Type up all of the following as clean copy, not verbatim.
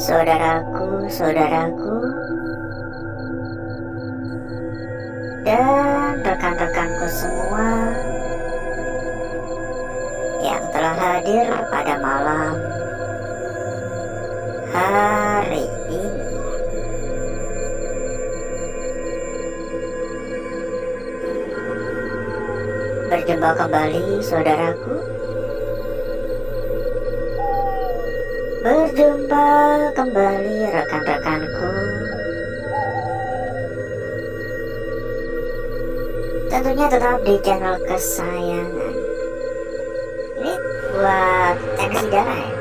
saudaraku, dan rekan-rekanku semua yang telah hadir pada malam hari ini. Berjumpa kembali saudaraku. Berjumpa kembali rekan-rekanku. Tentunya tetap di channel kesayangan. Ini buat tensi darah ya.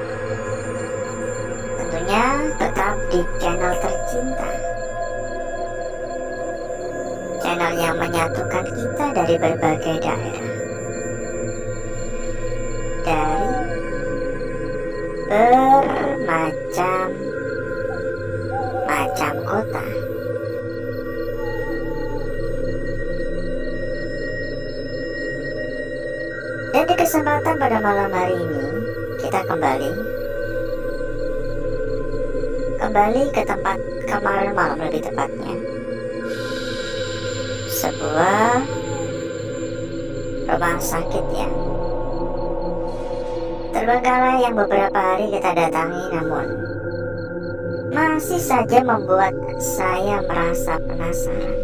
Tentunya tetap di channel tercinta. Channel yang menyatukan kita dari berbagai daerah. Dari bermacam kota. Dan di kesempatan pada malam hari ini kita kembali ke tempat kemarin malam, lebih tepatnya sebuah rumah sakit yang terbengkalai yang beberapa hari kita datangi, namun masih saja membuat saya merasa penasaran.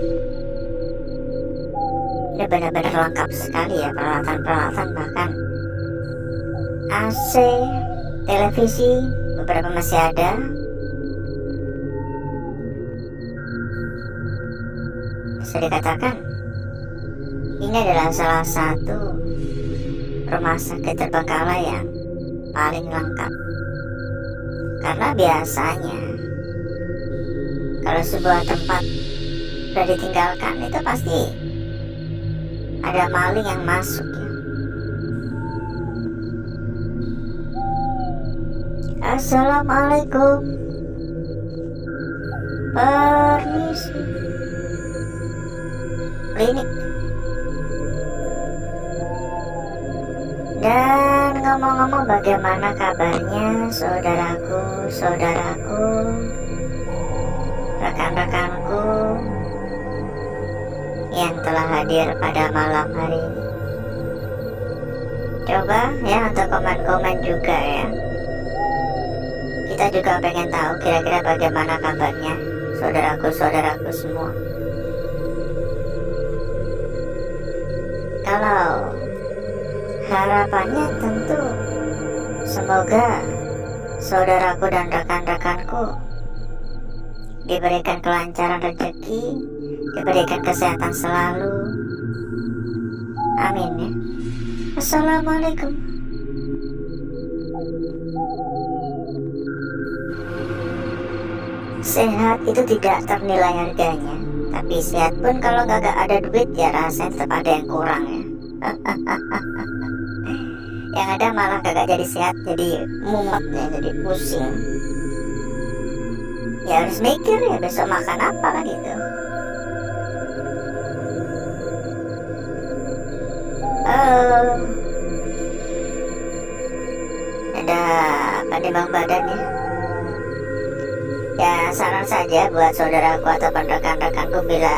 Ini benar-benar lengkap sekali ya, peralatan-peralatan, bahkan AC, televisi beberapa masih ada. Bisa dikatakan ini adalah salah satu rumah sakit terbengkalai yang paling lengkap. Karena biasanya kalau sebuah tempat sudah ditinggalkan itu pasti ada maling yang masuk ya. Assalamualaikum. Permisi. Klinik. Dan ngomong-ngomong, bagaimana kabarnya saudaraku, rekan-rekanku yang telah hadir pada malam hari ini? Coba ya untuk komen-komen juga ya. Kita juga pengen tahu kira-kira bagaimana kabarnya saudaraku semua. Kalau harapannya tentu semoga saudaraku dan rekan-rekanku diberikan kelancaran rezeki, diberikan kesehatan selalu. Amin ya. Assalamualaikum. Sehat itu tidak ternilai harganya, tapi sehat pun kalau gak ada duit ya rasanya tetap ada yang kurang ya. Yang ada malah kagak jadi sehat, jadi mumet ya, jadi pusing. Ya harus mikir ya besok makan apa kan gitu. Ada pendebang badannya. Ya saran saja buat saudaraku atau rekan-rekanku, bila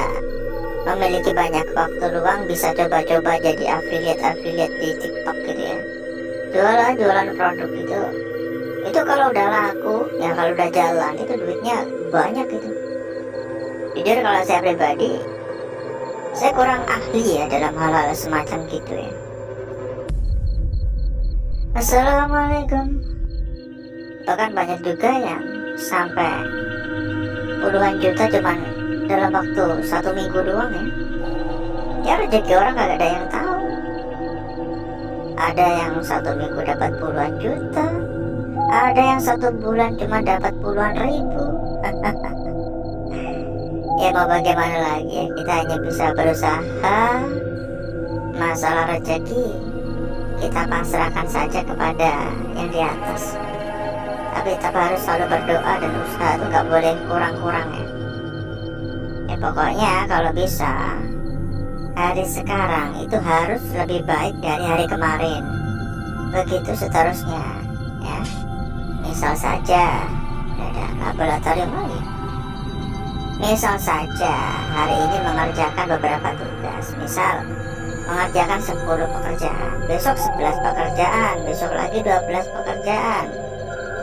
memiliki banyak waktu luang bisa coba-coba jadi affiliate di TikTok gitu ya. Jualan produk itu kalau udah laku ya, kalau udah jalan itu duitnya banyak gitu. Jujur kalau saya pribadi, saya kurang ahli ya dalam hal-hal semacam gitu ya. Assalamualaikum. Bahkan banyak juga yang sampai puluhan juta cuman dalam waktu 1 minggu doang ya. Ya rezeki orang gak ada yang tahu. Ada yang 1 minggu dapat puluhan juta, ada yang 1 bulan cuma dapat puluhan ribu. Ya mau bagaimana lagi ya, kita hanya bisa berusaha. Masalah rezeki kita pasrahkan saja kepada yang di atas. Tapi tetap harus selalu berdoa dan usaha itu gak boleh kurang-kurang ya. Ya pokoknya kalau bisa hari sekarang itu harus lebih baik dari hari kemarin. Begitu seterusnya ya. Misal saja Ada laboratorium lagi. Misal saja hari ini mengerjakan beberapa tugas, misal mengerjakan 10 pekerjaan, besok 11 pekerjaan, besok lagi 12 pekerjaan.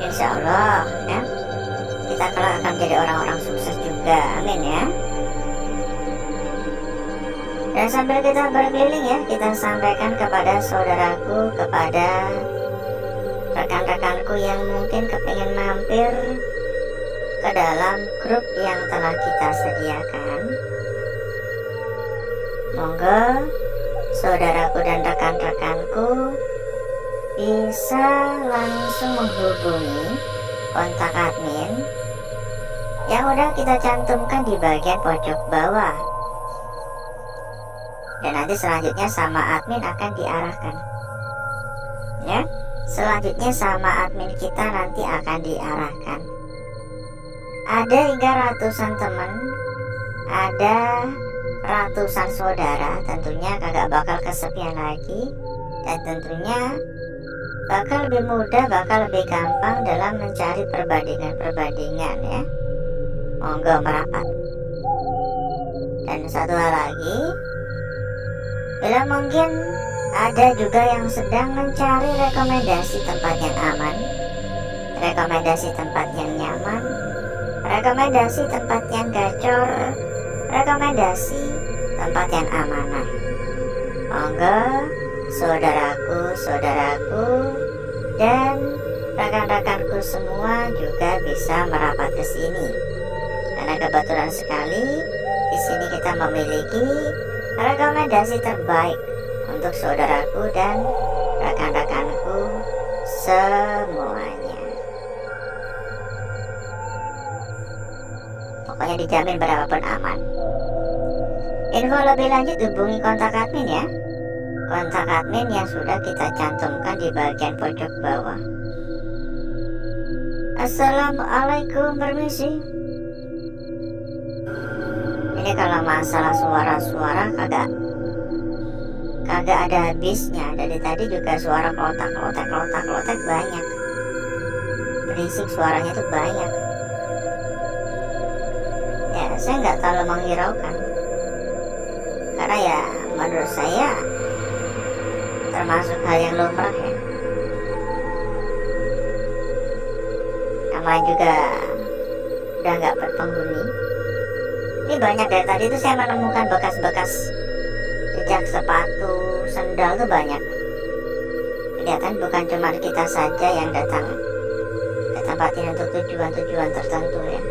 Insya Allah ya, kita kelak akan menjadi orang-orang sukses juga, amin ya. Dan sambil kita berkeliling ya, kita sampaikan kepada saudaraku, kepada rekan-rekanku yang mungkin kepingin mampir ke dalam grup yang telah kita sediakan. Monggo saudaraku dan rekan-rekanku bisa langsung menghubungi kontak admin yang udah kita cantumkan di bagian pojok bawah. Dan nanti selanjutnya sama admin akan diarahkan. Ya, selanjutnya sama admin kita nanti akan diarahkan. Ada hingga ratusan teman, ada ratusan saudara, tentunya kagak bakal kesepian lagi. Dan tentunya bakal lebih mudah, bakal lebih gampang dalam mencari perbandingan-perbandingan ya. Monggo merapat. Dan satu hal lagi, bila mungkin ada juga yang sedang mencari rekomendasi tempat yang aman, rekomendasi tempat yang nyaman, rekomendasi tempat yang gacor, rekomendasi tempat yang amanah. Monggo saudaraku dan rekan-rekanku semua juga bisa merapat ke sini. Karena kebetulan sekali di sini kita memiliki rekomendasi terbaik untuk saudaraku dan rekan-rekanku semuanya. Pokoknya dijamin berapapun aman. Info lebih lanjut hubungi kontak admin ya. Kontak admin yang sudah kita cantumkan di bagian pojok bawah. Assalamualaikum, permisi. Ini kalau masalah suara-suara kagak ada habisnya. Dari tadi juga suara klotak banyak. Berisik suaranya tuh banyak. Ya, saya nggak terlalu menghiraukan. Karena ya menurut saya termasuk hal yang lumrah ya. Namanya juga udah nggak berpenghuni. Ini banyak dari tadi tuh saya menemukan bekas-bekas jejak sepatu, sendal tuh banyak. Kelihatan bukan cuma kita saja yang datang ke tempat ini untuk tujuan-tujuan tertentu ya.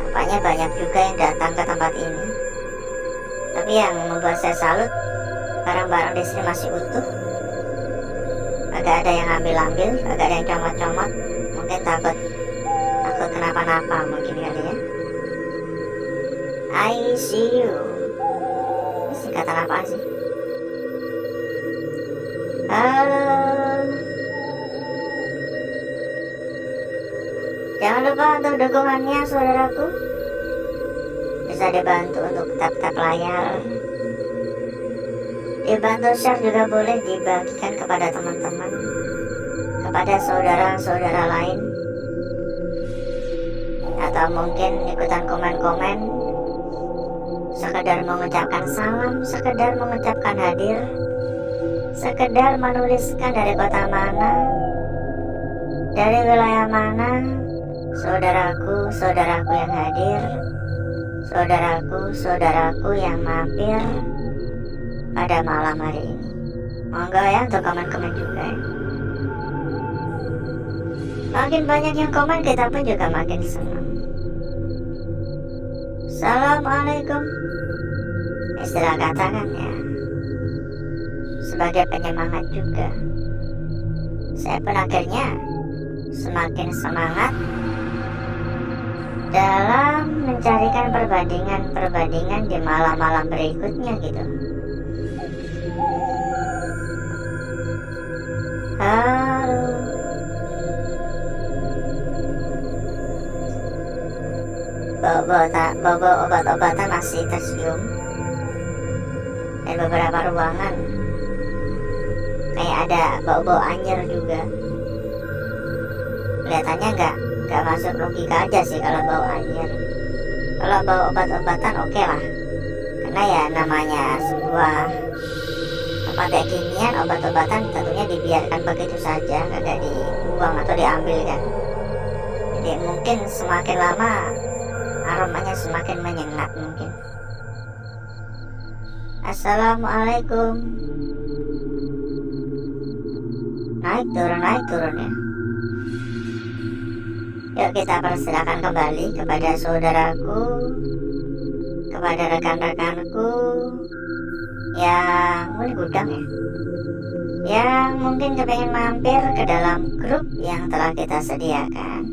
Tampaknya banyak juga yang datang ke tempat ini. Tapi yang membuat saya salut, barang-barang di sini masih utuh. Agak ada yang ambil-ambil, agak ada yang comot-comot. Mungkin takut kenapa-napa mungkin kali ya. I see you. Ini singkatan apa sih? Halo. Jangan lupa untuk dukungannya saudaraku. Bisa dibantu untuk tap-tap layar. Dibantu share juga boleh, dibagikan kepada teman-teman, kepada saudara-saudara lain. Atau mungkin ikutan komen-komen, sekedar mengucapkan salam, sekedar mengucapkan hadir, sekedar menuliskan dari kota mana, dari wilayah mana, saudaraku yang hadir, saudaraku yang mampir pada malam hari ini. Monggo ya untuk komen-komen juga ya. Makin banyak yang komen, kita pun juga makin senang. Assalamualaikum. Istilah katakan ya, sebagai penyemangat juga. Saya pun akhirnya semakin semangat dalam mencarikan perbandingan di malam-malam berikutnya gitu. Halo. Bau obat-obatan masih tercium. Dan beberapa ruangan kayak ada bau-bau anjir juga. kelihatannya nggak masuk logika aja sih kalau bau air. Kalau bau obat-obatan oke lah, karena ya namanya sebuah tempat kayak ginian, obat-obatan tentunya dibiarkan begitu saja, nggak dibuang atau diambil kan. Jadi mungkin semakin lama aromanya semakin menyengat mungkin. Assalamualaikum. Naik turun ya. Yuk kita persilakan kembali kepada saudaraku, kepada rekan-rekanku yang ini gudang ya, yang mungkin kepengen mampir ke dalam grup yang telah kita sediakan.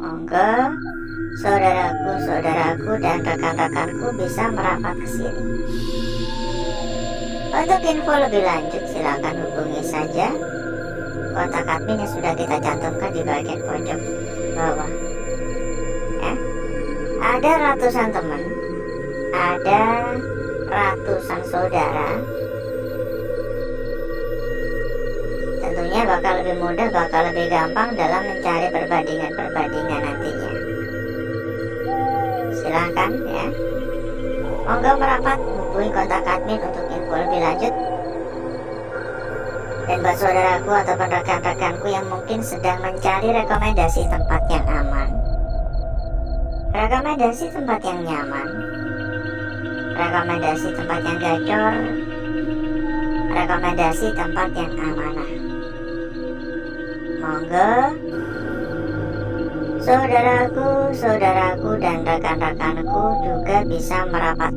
Monggo saudaraku dan rekan-rekanku bisa merapat ke sini. Untuk info lebih lanjut silakan hubungi saja kontak admin yang sudah kita cantumkan di bagian pojok bawah. Ya. Ada ratusan teman, ada ratusan saudara. Tentunya bakal lebih mudah, bakal lebih gampang dalam mencari perbandingan nantinya. Silahkan ya. Monggo merapat, hubungi kontak admin untuk info lebih lanjut. Dan buat saudaraku ataupun rekan-rekanku yang mungkin sedang mencari rekomendasi tempat yang aman, rekomendasi tempat yang nyaman, rekomendasi tempat yang gacor, rekomendasi tempat yang amanah, monggo saudaraku dan rekan-rekanku juga bisa merapat.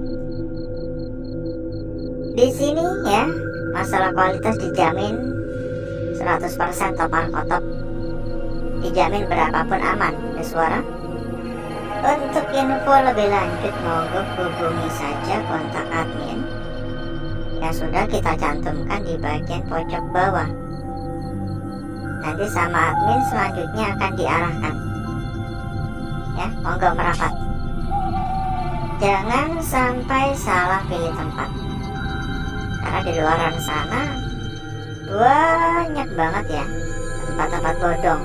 Di sini ya, masalah kualitas dijamin 100% top markotop, dijamin berapapun aman. Ada suara? Untuk info lebih lanjut monggo hubungi saja kontak admin yang sudah kita cantumkan di bagian pojok bawah. Nanti sama admin selanjutnya akan diarahkan ya, monggo merapat. Jangan sampai salah pilih tempat, karena di luaran sana banyak banget ya tempat-tempat bodong.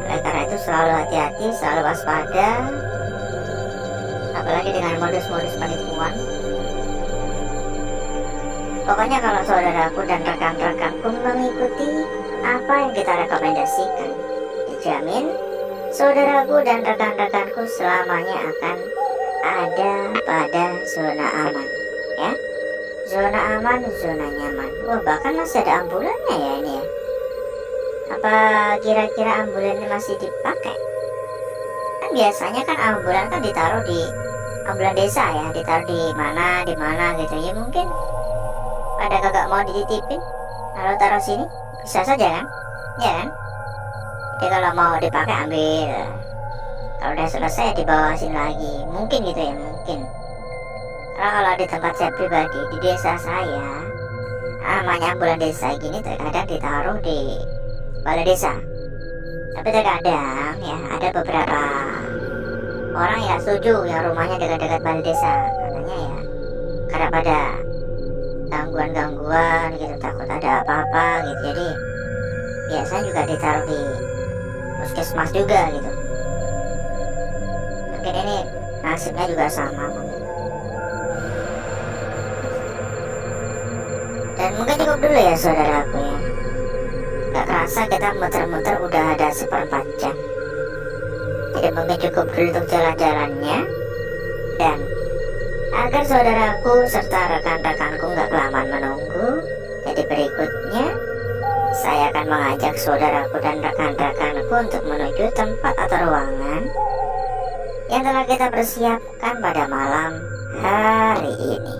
Oleh karena itu selalu hati-hati, selalu waspada, apalagi dengan modus-modus penipuan. Pokoknya kalau saudaraku dan rekan-rekanku mengikuti apa yang kita rekomendasikan, dijamin saudaraku dan rekan-rekanku selamanya akan ada pada zona aman ya. Zona aman, zona nyaman. Wah, bahkan masih ada ambulannya ya ini ya. Apa kira-kira ambulannya masih dipakai? Kan biasanya kan ambulan kan ditaruh di ambulan desa ya, ditaruh di mana gitu ya. Mungkin pada kagak mau dititipin, lalu taruh sini, bisa saja kan? Ya kan? Jadi kalau mau dipakai ambil, kalau udah selesai dibawa sini lagi, mungkin gitu ya, mungkin. Karena kalau di tempat saya pribadi di desa saya, namanya ambulan desa gini terkadang ditaruh di balai desa. Tapi terkadang ya ada beberapa orang yang setuju yang rumahnya dekat-dekat balai desa, katanya ya karena pada gangguan gitu, takut ada apa-apa gitu. Jadi biasanya juga ditaruh di puskesmas juga gitu. Mungkin ini nasibnya juga sama mungkin. Dan mungkin cukup dulu ya saudaraku ya. Gak kerasa kita muter-muter udah ada 1/4 jam. Jadi mungkin cukup dulu untuk jalan-jalannya. Dan agar saudaraku serta rekan-rekanku gak kelamaan menunggu, jadi berikutnya saya akan mengajak saudaraku dan rekan-rekanku untuk menuju tempat atau ruangan yang telah kita persiapkan pada malam hari ini.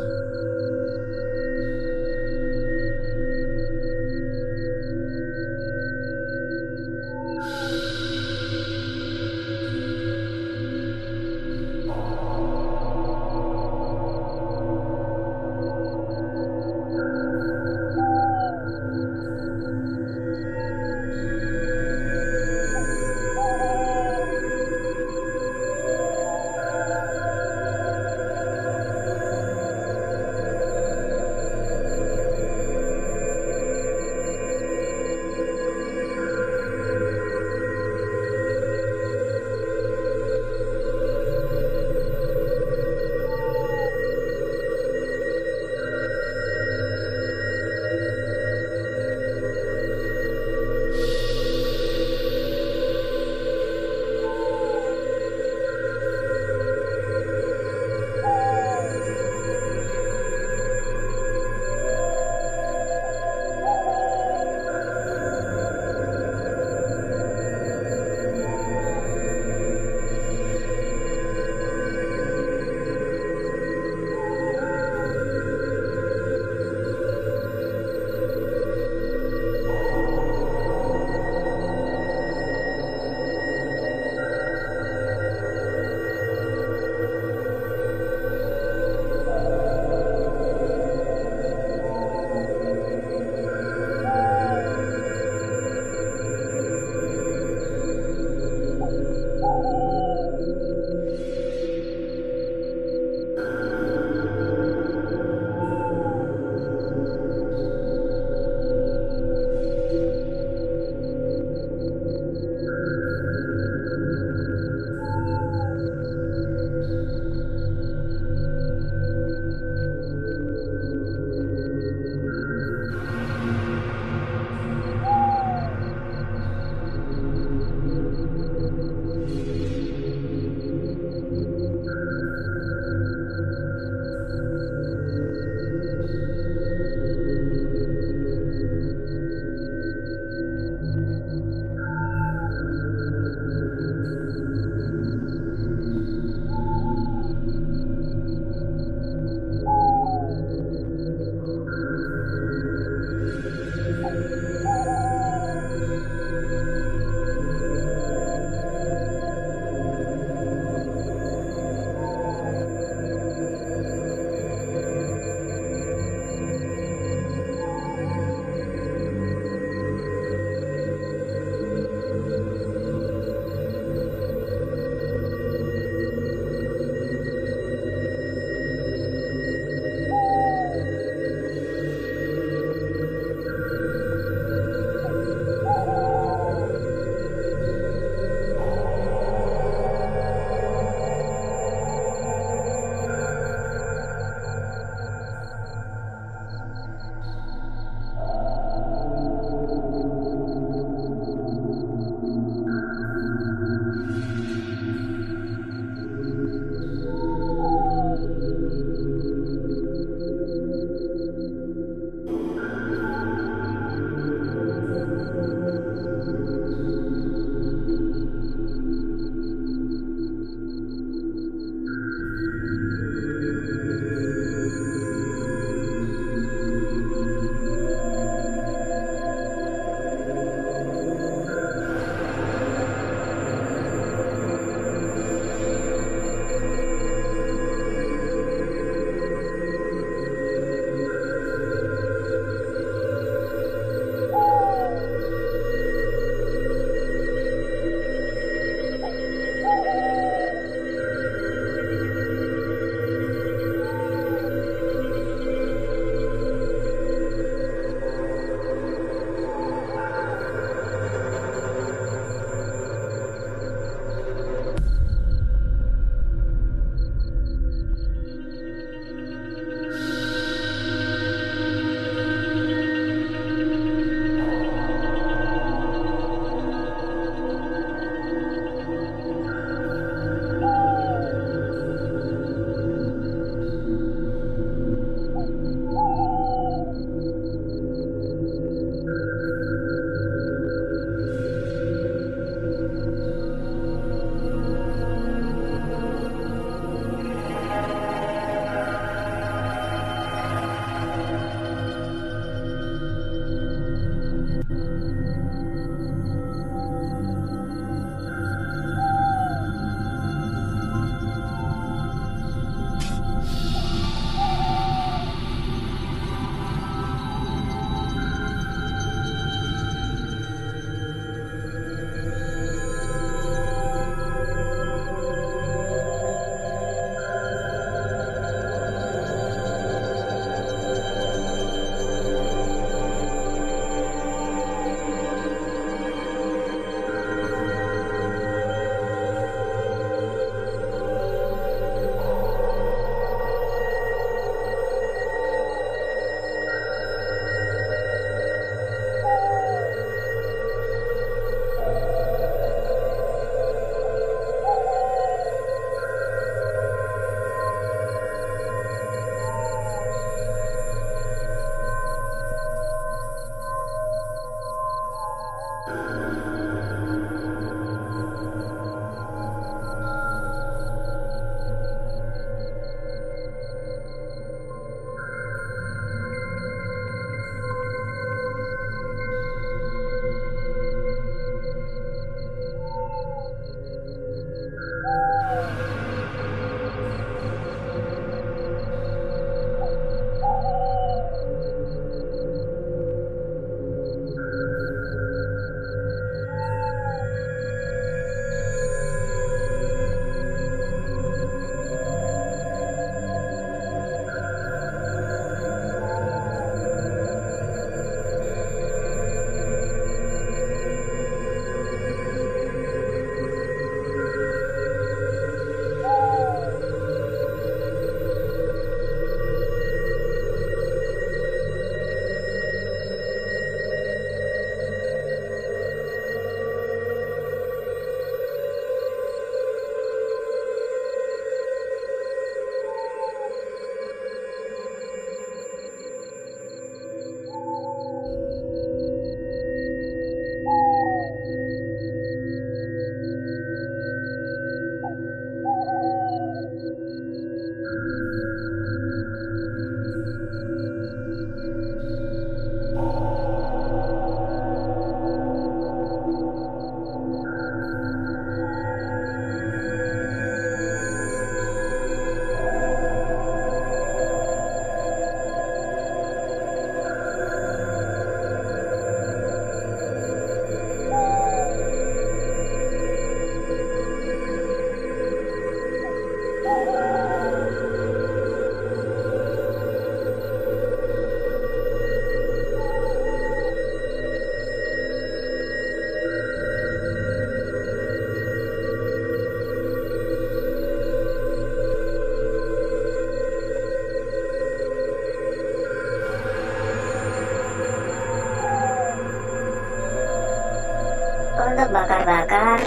Untuk bakar-bakar,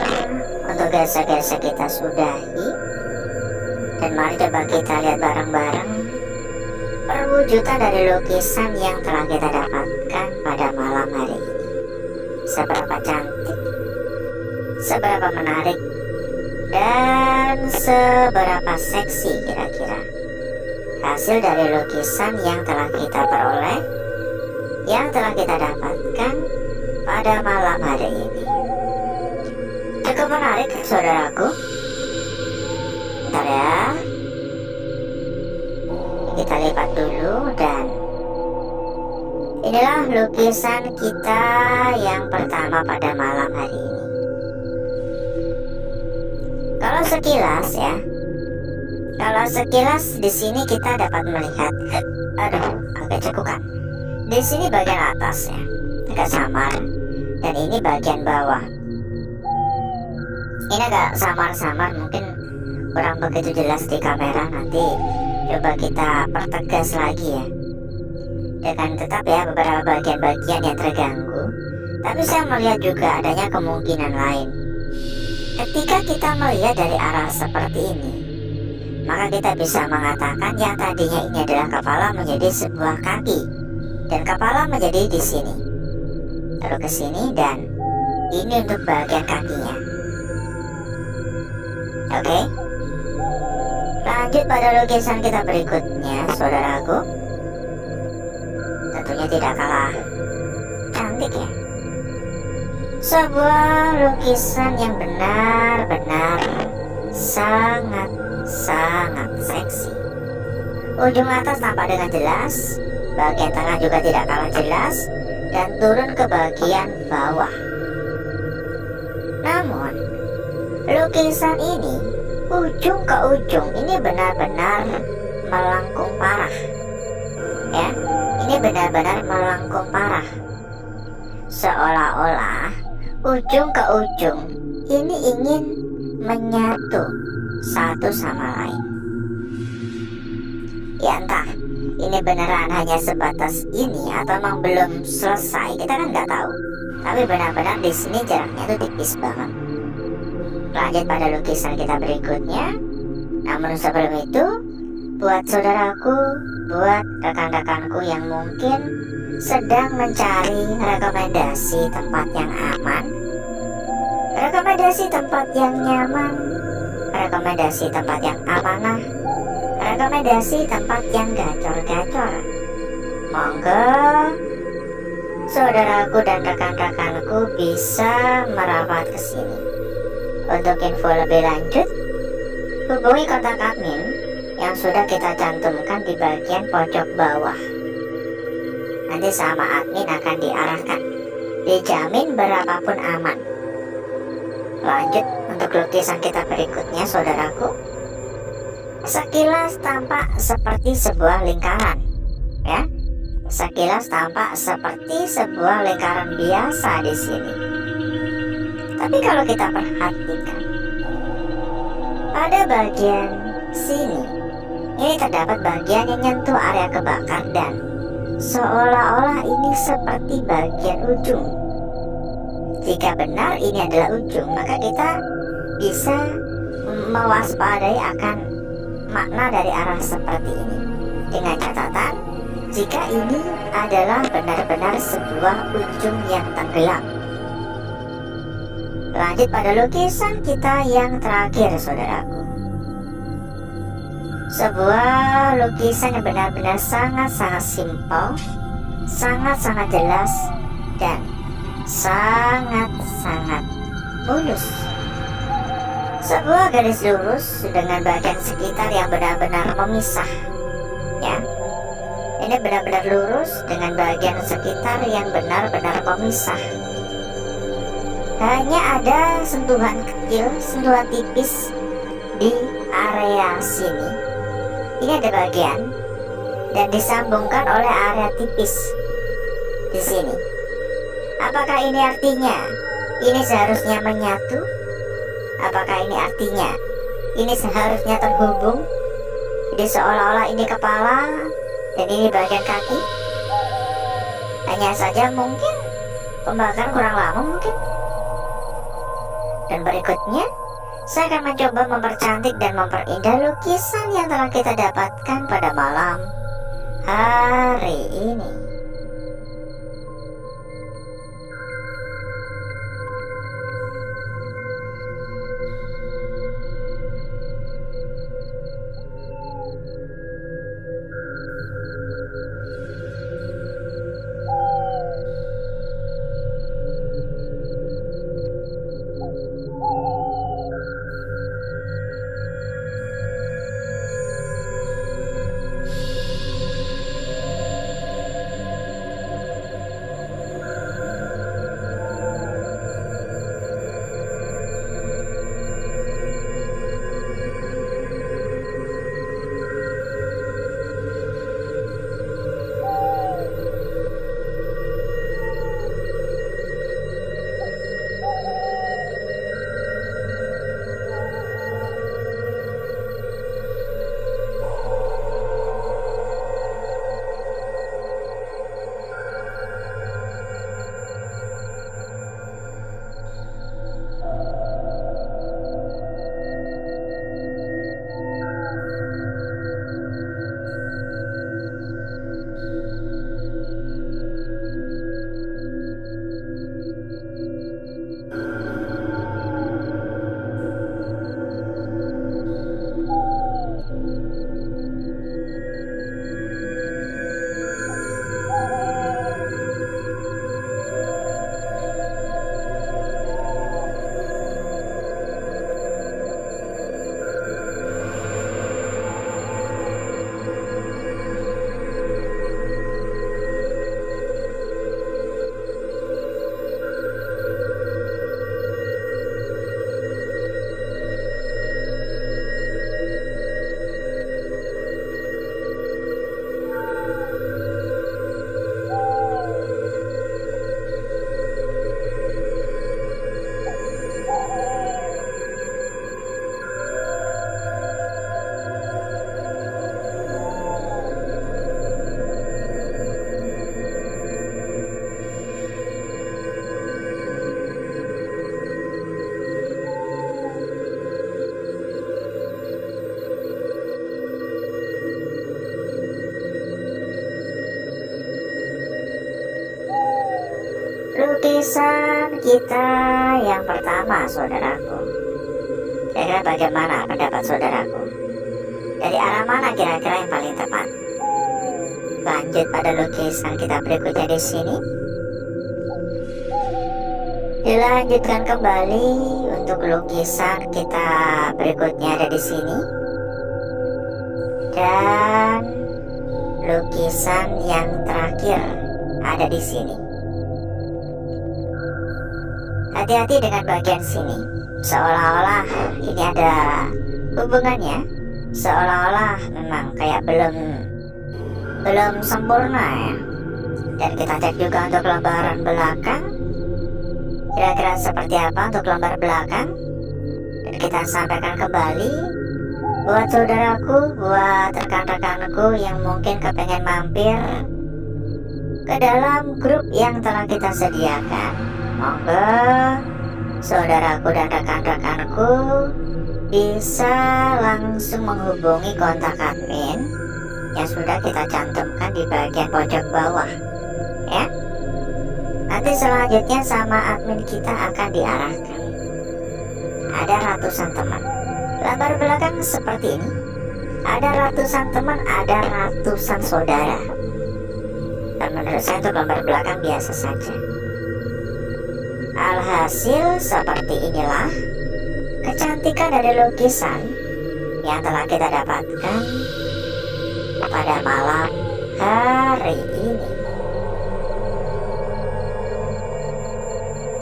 untuk gesek-gesek kita sudahi. Dan mari coba kita lihat bareng-bareng perwujudan dari lukisan yang telah kita dapatkan pada malam hari ini. Seberapa cantik, seberapa menarik, dan seberapa seksi kira-kira hasil dari lukisan yang telah kita peroleh, yang telah kita dapatkan pada malam hari ini. Cukup menarik, saudaraku. Bentar ya, kita lipat dulu, dan inilah lukisan kita yang pertama pada malam hari ini. Kalau sekilas ya, kalau sekilas di sini kita dapat melihat, agak cekukan. Di sini bagian atas ya, agak samar, dan ini bagian bawah. Ini agak samar-samar, mungkin kurang begitu jelas di kamera. Nanti coba kita pertegas lagi ya, dengan tetap ya beberapa bagian-bagian yang terganggu. Tapi saya melihat juga adanya kemungkinan lain. Ketika kita melihat dari arah seperti ini, maka kita bisa mengatakan yang tadinya ini adalah kepala menjadi sebuah kaki, dan kepala menjadi di sini, lalu ke sini, dan ini untuk bagian kakinya. Oke, lanjut pada lukisan kita berikutnya, saudaraku. Tentunya tidak kalah cantik ya. Sebuah lukisan yang benar-benar sangat seksi. Ujung atas tampak dengan jelas, bagian tengah juga tidak kalah jelas, dan turun ke bagian bawah. Namun lukisan ini ujung ke ujung ini benar-benar melengkung parah ya. Ini benar-benar melengkung parah, seolah-olah ujung ke ujung ini ingin menyatu satu sama lain. Ya entah ini beneran hanya sebatas ini atau memang belum selesai, kita kan nggak tahu. Tapi benar-benar di sini jaraknya itu tipis banget. Lanjut pada lukisan kita berikutnya. Namun sebelum itu, buat saudaraku, buat rekan-rekanku yang mungkin sedang mencari rekomendasi tempat yang aman, rekomendasi tempat yang nyaman, rekomendasi tempat yang amanah, rekomendasi tempat yang gacor-gacor. Monggo saudaraku dan rekan-rekanku bisa merapat ke sini. Untuk info lebih lanjut, hubungi kontak admin yang sudah kita cantumkan di bagian pojok bawah. Nanti sama admin akan diarahkan. Dijamin berapapun aman. Lanjut untuk lukisan kita berikutnya, saudaraku. Sekilas tampak seperti sebuah lingkaran, ya. Sekilas tampak seperti sebuah lingkaran biasa di sini. Tapi kalau kita perhatikan, pada bagian sini, ini terdapat bagian yang nyentuh area kebakar dan seolah-olah ini seperti bagian ujung. Jika benar ini adalah ujung, maka kita bisa mewaspadai akan makna dari arah seperti ini. Dengan catatan, jika ini adalah benar-benar sebuah ujung yang tenggelam. Lanjut pada lukisan kita yang terakhir, saudaraku. Sebuah lukisan yang benar-benar sangat-sangat simpel, sangat-sangat jelas, dan sangat-sangat mulus. Sebuah garis lurus dengan bagian sekitar yang benar-benar memisah, ya. Ini benar-benar lurus dengan bagian sekitar yang benar-benar memisah. Hanya ada sentuhan kecil, sentuhan tipis di area sini. Ini ada bagian dan disambungkan oleh area tipis di sini. Apakah ini artinya ini seharusnya menyatu? Apakah ini artinya ini seharusnya terhubung? Jadi seolah-olah ini kepala dan ini bagian kaki. Hanya saja mungkin pembakaran kurang lama mungkin. Dan berikutnya saya akan mencoba mempercantik dan memperindah lukisan yang telah kita dapatkan pada malam hari ini. kita yang pertama, saudaraku. Kira-kira bagaimana pendapat saudaraku? Dari arah mana kira-kira yang paling tepat? Lanjut pada lukisan kita berikutnya di sini. Dilanjutkan kembali untuk lukisan kita berikutnya ada di sini. Dan lukisan yang terakhir ada di sini. Hati-hati dengan bagian sini. Seolah-olah ini ada hubungannya. Seolah-olah memang kayak belum sempurna ya. Dan kita cek juga untuk lembaran belakang. Kira-kira seperti apa untuk lembar belakang. Dan kita sampaikan kembali buat saudaraku, buat rekan-rekanku yang mungkin kepengen mampir ke dalam grup yang telah kita sediakan. Monggo saudaraku dan rekan-rekanku bisa langsung menghubungi kontak admin yang sudah kita cantumkan di bagian pojok bawah ya. Nanti selanjutnya sama admin kita akan diarahkan. Ada ratusan teman. Lembar belakang seperti ini. Ada ratusan teman, ada ratusan saudara. Dan menurut saya untuk lembar belakang biasa saja. Alhasil seperti inilah kecantikan dari lukisan yang telah kita dapatkan pada malam hari ini.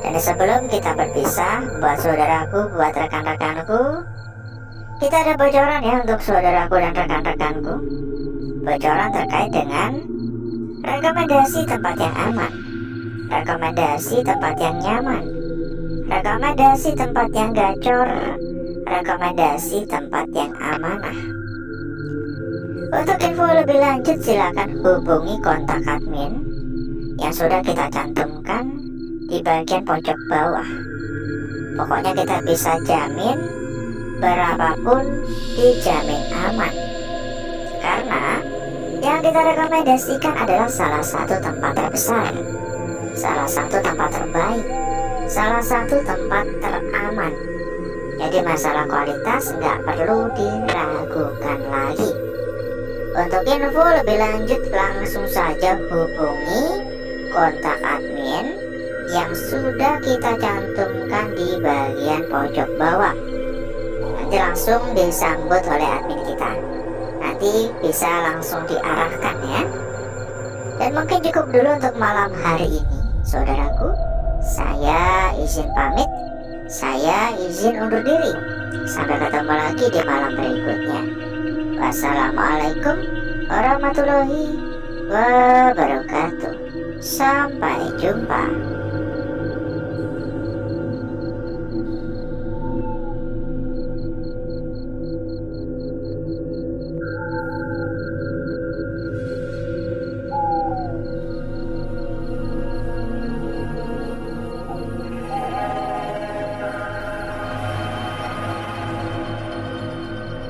Dan sebelum kita berpisah, buat saudaraku, buat rekan-rekanku, kita ada bocoran ya untuk saudaraku dan rekan-rekanku. Bocoran terkait dengan rekomendasi tempat yang aman, rekomendasi tempat yang nyaman, rekomendasi tempat yang gacor, rekomendasi tempat yang amanah. Untuk info lebih lanjut silakan hubungi kontak admin yang sudah kita cantumkan di bagian pojok bawah. Pokoknya kita bisa jamin berapapun dijamin aman. Karena yang kita rekomendasikan adalah salah satu tempat terbesar, salah satu tempat terbaik, salah satu tempat teraman. Jadi masalah kualitas nggak perlu diragukan lagi. Untuk info lebih lanjut langsung saja hubungi kontak admin yang sudah kita cantumkan di bagian pojok bawah. Nanti langsung disambut oleh admin kita. Nanti bisa langsung diarahkan ya. Dan mungkin cukup dulu untuk malam hari ini, saudaraku. Saya izin pamit. Saya izin undur diri. Sampai ketemu lagi di malam berikutnya. Wassalamualaikum warahmatullahi wabarakatuh. Sampai jumpa.